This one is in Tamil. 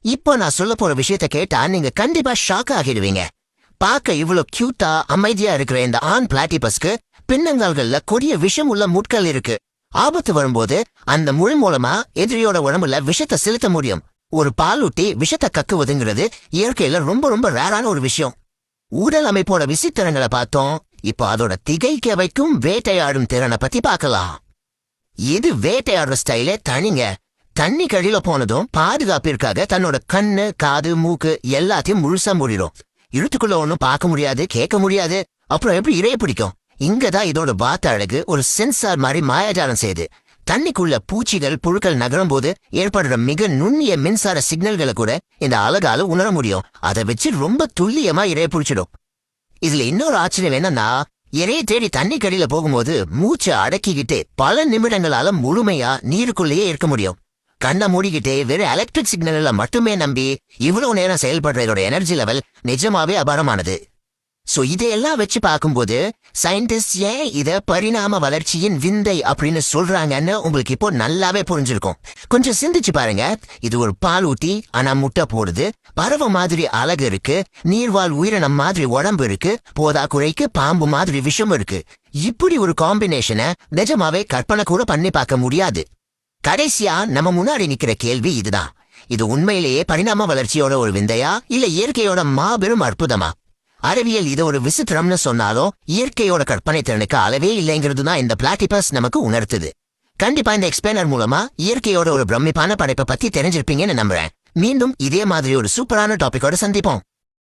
இப்போ நான் சொல்ல போற விஷயத்த கேட்டா நீங்க கண்டிப்பா ஷாக் ஆகிடுவீங்க. பார்க்க இவ்வளவு கியூட்டா அமைதியா இருக்கிற இந்த ஆண் பிளாட்டிபஸ்க்கு பின்னங்கால்கள்ல கொடிய விஷம் உள்ள முட்கள் இருக்கு. ஆபத்து வரும்போது அந்த முள் மூலமா எதிரியோட உடம்புல விஷத்தை செலுத்த முடியும். ஒரு பாலூட்டி விஷத்தை கக்குவதுங்கிறது இயற்கையில ரொம்ப ரொம்ப ரேரான ஒரு விஷயம். உடல் அமைப்போட விசித்திரங்களை பார்த்தோம். இப்போ அதோட திகைக்க வைக்கும் வேட்டையாடும் திறனை பத்தி பார்க்கலாம். இது வேட்டையாடுற ஸ்டைலே தனிங்க. தண்ணி கழில போனதும் பாதுகாப்பிற்காக தன்னோட கண்ணு காது மூக்கு எல்லாத்தையும் முழுசா மூடிடும். இருட்டுக்குள்ள ஒன்னும் பார்க்க முடியாது, கேட்க முடியாது. அப்புறம் எப்படி இறைய பிடிக்கும்? இங்கதான் இதோட பாத்த அழகு ஒரு சென்சார் மாதிரி மாயாஜாலம் செய்யுது. தண்ணிக்குள்ள பூச்சிகள் புழுக்கள் நகரும் போது ஏற்படுற மிக நுண்ணிய மின்சார சிக்னல்களை கூட இந்த அழகால உணர முடியும். அதை வச்சு ரொம்ப துல்லியமா இறைய பிடிச்சிடும். இதுல இன்னொரு ஆச்சரியம் என்னன்னா, இறைய தேடி தண்ணி கடியில போகும்போது மூச்சை அடக்கிக்கிட்டே பல நிமிடங்களால முழுமையா நீருக்குள்ளேயே இருக்க முடியும். கண்ணை மூடிக்கிட்டே வெறும் எலக்ட்ரிக் சிக்னல்ல மட்டுமே நம்பி இவ்வளவு நேரம் செயல்படுற இதோட எனர்ஜி லெவல் நிஜமாவே அபாரமானது. சோ இதையெல்லாம் வச்சு பார்க்கும்போது சயின்டிஸ்ட் ஏன் இத பரிணாம வளர்ச்சியின் விந்தை அப்படின்னு சொல்றாங்கன்னு உங்களுக்கு இப்போ நல்லாவே புரிஞ்சிருக்கும். கொஞ்சம் சிந்திச்சு பாருங்க. இது ஒரு பாலூட்டி, ஆனா முட்டை போடுது. பறவை மாதிரி அழகு இருக்கு, நீர்வாழ் உயிரினம் மாதிரி உடம்பு இருக்கு, போதா குறைக்கு பாம்பு மாதிரி விஷம் இருக்கு. இப்படி ஒரு காம்பினேஷனை நிஜமாவே கற்பனை கூட பண்ணி பார்க்க முடியாது. கடைசியா நம்ம முன்னாடி நிக்கிற கேள்வி இதுதான். இது உண்மையிலேயே பரிணாம வளர்ச்சியோட ஒரு விந்தையா, இல்ல இயற்கையோட மாபெரும் அற்புதமா? அறிவியல் இதை ஒரு விசித்திரம்னு சொன்னாலும் இயற்கையோட கற்பனை திறனுக்கு அளவே இல்லைங்கிறது தான் இந்த பிளாட்டிபஸ் நமக்கு உணர்த்துது. கண்டிப்பா இந்த எக்ஸ்பிளைனர் மூலமா இயற்கையோட ஒரு பிரமிப்பான படைப்பை பத்தி தெரிஞ்சிருப்பீங்கன்னு நம்புறேன். மீண்டும் இதே மாதிரி ஒரு சூப்பரான டாபிக்கோட சந்திப்போம்.